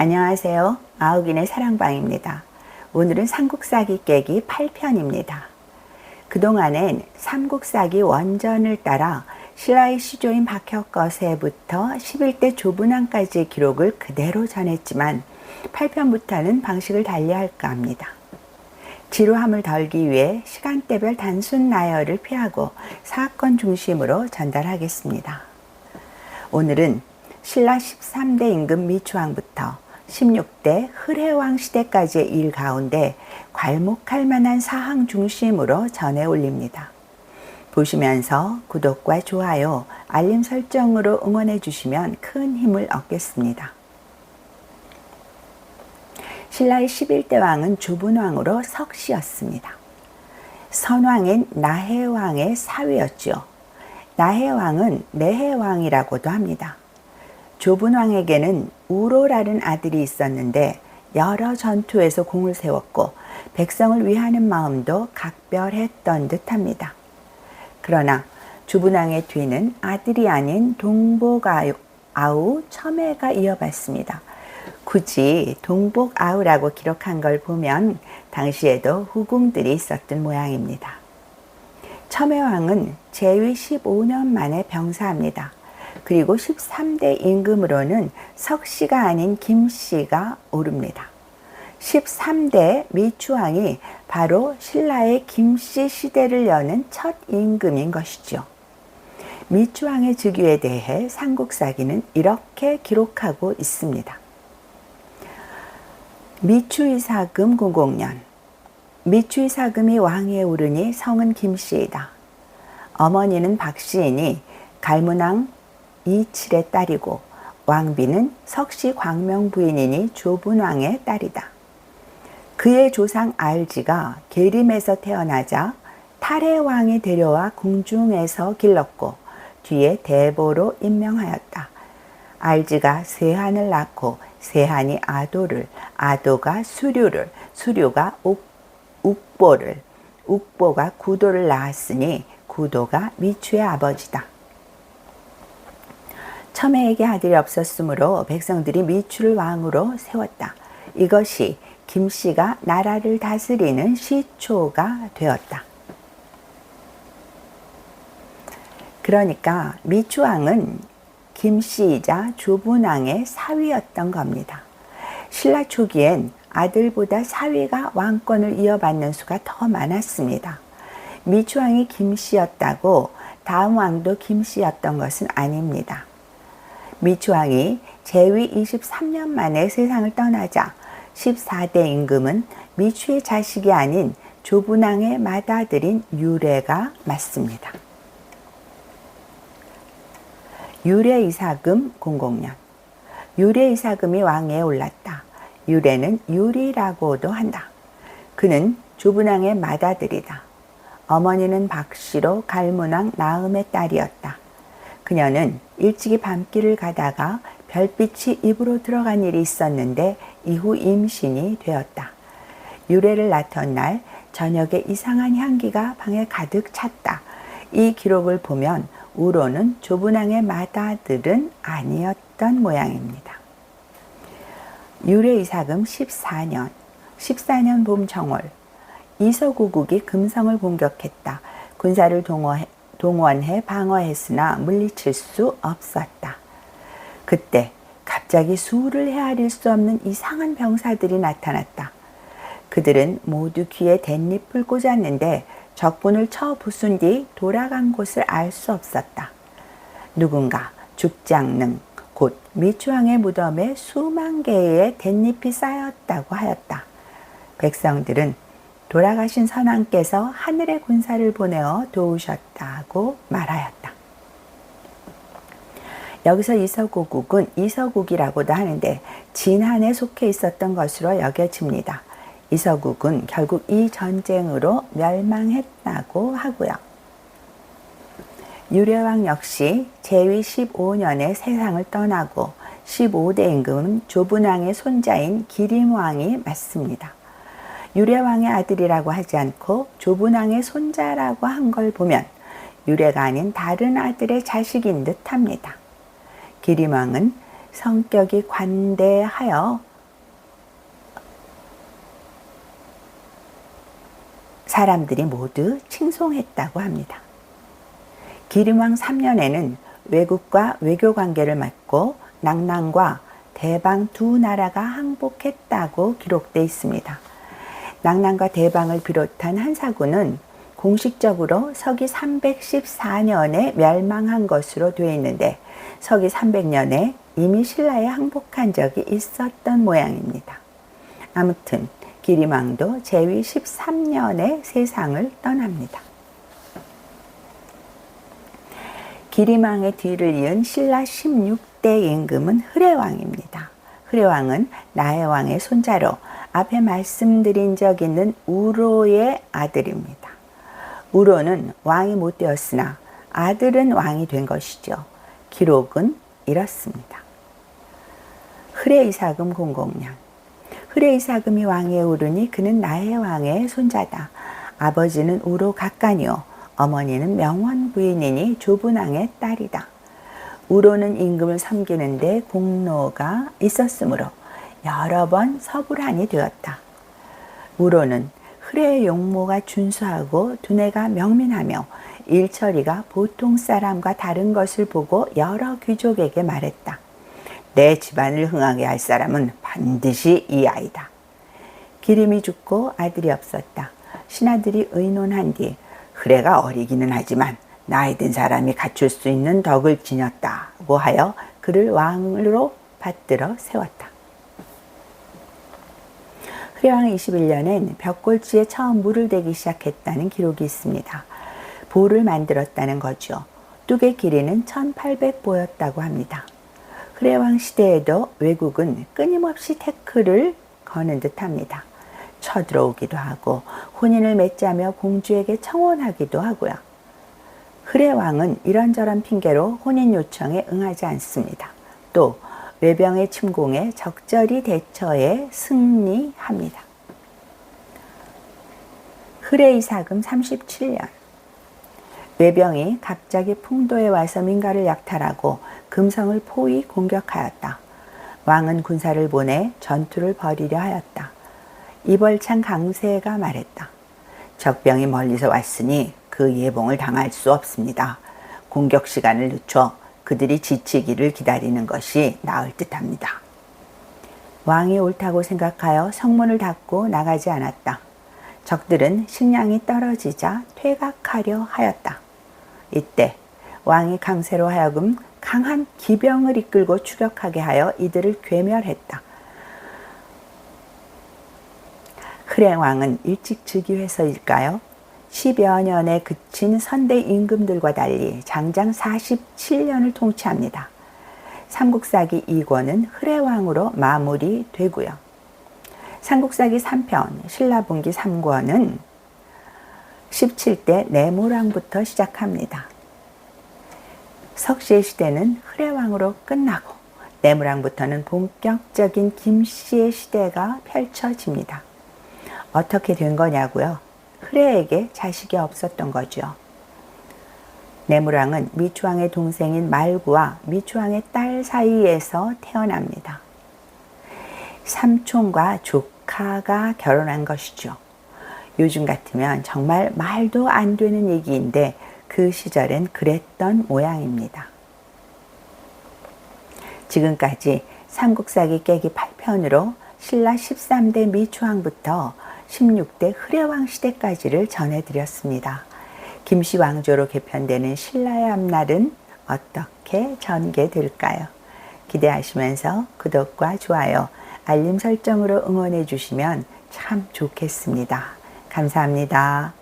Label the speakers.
Speaker 1: 안녕하세요. 아욱인의 사랑방입니다. 오늘은 삼국사기 깨기 8편입니다. 그동안엔 삼국사기 원전을 따라 신라의 시조인 박혁거세부터 11대 조분왕까지의 기록을 그대로 전했지만 8편부터는 방식을 달리할까 합니다. 지루함을 덜기 위해 시간대별 단순 나열을 피하고 사건 중심으로 전달하겠습니다. 오늘은 신라 13대 임금 미추왕부터 16대 흐레왕 시대까지의 일 가운데 괄목할 만한 사항 중심으로 전해 올립니다. 보시면서 구독과 좋아요, 알림 설정으로 응원해 주시면 큰 힘을 얻겠습니다. 신라의 11대 왕은 조분왕으로 석씨였습니다. 선왕인 나해왕의 사위였죠. 나해왕은 내해왕이라고도 합니다. 조분왕에게는 우로라는 아들이 있었는데 여러 전투에서 공을 세웠고 백성을 위하는 마음도 각별했던 듯합니다. 그러나 조분왕의 뒤는 아들이 아닌 동복아우 첨해가 이어받습니다. 굳이 동복아우라고 기록한 걸 보면 당시에도 후궁들이 있었던 모양입니다. 첨해왕은 재위 15년 만에 병사합니다. 그리고 13대 임금으로는 석씨가 아닌 김씨가 오릅니다. 13대 미추왕이 바로 신라의 김씨 시대를 여는 첫 임금인 것이죠. 미추왕의 즉위에 대해 삼국사기는 이렇게 기록하고 있습니다. 미추이사금 00년 미추이사금이 왕위에 오르니 성은 김씨이다. 어머니는 박씨이니 갈문왕 이칠의 딸이고 왕비는 석씨 광명 부인이니 조분왕의 딸이다. 그의 조상 알지가 계림에서 태어나자 탈해왕이 데려와 궁중에서 길렀고 뒤에 대보로 임명하였다. 알지가 세한을 낳고 세한이 아도를, 아도가 수류를, 수류가 욱보를, 욱보가 구도를 낳았으니 구도가 미추의 아버지다. 첨해에게 아들이 없었으므로 백성들이 미추를 왕으로 세웠다. 이것이 김씨가 나라를 다스리는 시초가 되었다. 그러니까 미추왕은 김씨이자 조분왕의 사위였던 겁니다. 신라 초기엔 아들보다 사위가 왕권을 이어받는 수가 더 많았습니다. 미추왕이 김씨였다고 다음 왕도 김씨였던 것은 아닙니다. 미추왕이 재위 23년 만에 세상을 떠나자 14대 임금은 미추의 자식이 아닌 조분왕의 맏아들인 유래가 맞습니다. 유래이사금 00년 유래이사금이 왕위에 올랐다. 유래는 유리라고도 한다. 그는 조분왕의 맏아들이다. 어머니는 박씨로 갈문왕 나음의 딸이었다. 그녀는 일찍이 밤길을 가다가 별빛이 입으로 들어간 일이 있었는데 이후 임신이 되었다. 유래를 낳던 날 저녁에 이상한 향기가 방에 가득 찼다. 이 기록을 보면 우로는 조분왕의 맏아들은 아니었던 모양입니다. 유래이사금 14년 봄 정월 이서구국이 금성을 공격했다. 군사를 동원해 방어했으나 물리칠 수 없었다. 그때 갑자기 수를 헤아릴 수 없는 이상한 병사들이 나타났다. 그들은 모두 귀에 댄잎을 꽂았는데 적군을 쳐 부순 뒤 돌아간 곳을 알 수 없었다. 누군가 죽장능 곧 미추왕의 무덤에 수만 개의 댄잎이 쌓였다고 하였다. 백성들은 돌아가신 선왕께서 하늘의 군사를 보내어 도우셨다고 말하였다. 여기서 이서구국은 이서국이라고도 하는데 진한에 속해 있었던 것으로 여겨집니다. 이서국은 결국 이 전쟁으로 멸망했다고 하고요. 유래왕 역시 재위 15년에 세상을 떠나고 15대 임금은 조분왕의 손자인 기림왕이 맞습니다. 유래왕의 아들이라고 하지 않고 조분왕의 손자라고 한 걸 보면 유래가 아닌 다른 아들의 자식인 듯합니다. 기림왕은 성격이 관대하여 사람들이 모두 칭송했다고 합니다. 기림왕 3년에는 외국과 외교 관계를 맺고 낙랑과 대방 두 나라가 항복했다고 기록되어 있습니다. 낙랑과 대방을 비롯한 한사군은 공식적으로 서기 314년에 멸망한 것으로 되어 있는데 서기 300년에 이미 신라에 항복한 적이 있었던 모양입니다. 아무튼 기림왕도 제위 13년에 세상을 떠납니다. 기림왕의 뒤를 이은 신라 16대 임금은 흐레왕입니다. 흐레왕은 나해왕의 손자로 앞에 말씀드린 적 있는 우로의 아들입니다. 우로는 왕이 못 되었으나 아들은 왕이 된 것이죠. 기록은 이렇습니다. 흐레이사금 공공년. 흐레이사금이 왕위에 오르니 그는 나해왕의 손자다. 아버지는 우로 각간이요 어머니는 명원 부인이니 조분왕의 딸이다. 우로는 임금을 섬기는데 공로가 있었으므로 여러 번 서불한이 되었다. 우로는 흐레의 용모가 준수하고 두뇌가 명민하며 일처리가 보통 사람과 다른 것을 보고 여러 귀족에게 말했다. 내 집안을 흥하게 할 사람은 반드시 이 아이다. 기림이 죽고 아들이 없었다. 신하들이 의논한 뒤 흐레가 어리기는 하지만 나이 든 사람이 갖출 수 있는 덕을 지녔다고 하여 그를 왕으로 받들어 세웠다. 흐레왕 21년엔 벽골지에 처음 물을 대기 시작했다는 기록이 있습니다. 보를 만들었다는 거죠. 뚝의 길이는 1800보였다고 합니다. 흐레왕 시대에도 외국은 끊임없이 태클을 거는 듯합니다. 쳐들어오기도 하고 혼인을 맺자며 공주에게 청혼하기도 하고요. 흐레왕은 이런저런 핑계로 혼인 요청에 응하지 않습니다. 또 외병의 침공에 적절히 대처해 승리합니다. 흐레이사금 37년. 외병이 갑자기 풍도에 와서 민가를 약탈하고 금성을 포위 공격하였다. 왕은 군사를 보내 전투를 벌이려 하였다. 이벌찬 강세가 말했다. 적병이 멀리서 왔으니 그 예봉을 당할 수 없습니다. 공격 시간을 늦춰 그들이 지치기를 기다리는 것이 나을 듯합니다. 왕이 옳다고 생각하여 성문을 닫고 나가지 않았다. 적들은 식량이 떨어지자 퇴각하려 하였다. 이때 왕이 강세로 하여금 강한 기병을 이끌고 추격하게 하여 이들을 괴멸했다. 흐레왕은 일찍 즉위해서일까요? 10여 년에 그친 선대 임금들과 달리 장장 47년을 통치합니다. 삼국사기 2권은 흐레왕으로 마무리되고요. 삼국사기 3편 신라분기 3권은 17대 내무랑부터 시작합니다. 석시의 시대는 흐레왕으로 끝나고 내무랑부터는 본격적인 김씨의 시대가 펼쳐집니다. 어떻게 된 거냐고요? 흐레에게 자식이 없었던 거죠. 내무랑은 미추왕의 동생인 말구와 미추왕의 딸 사이에서 태어납니다. 삼촌과 조카가 결혼한 것이죠. 요즘 같으면 정말 말도 안 되는 얘기인데 그 시절엔 그랬던 모양입니다. 지금까지 삼국사기 깨기 8편으로 신라 13대 미추왕부터 16대 흐레왕 시대까지를 전해드렸습니다. 김씨 왕조로 개편되는 신라의 앞날은 어떻게 전개될까요? 기대하시면서 구독과 좋아요, 알림 설정으로 응원해 주시면 참 좋겠습니다. 감사합니다.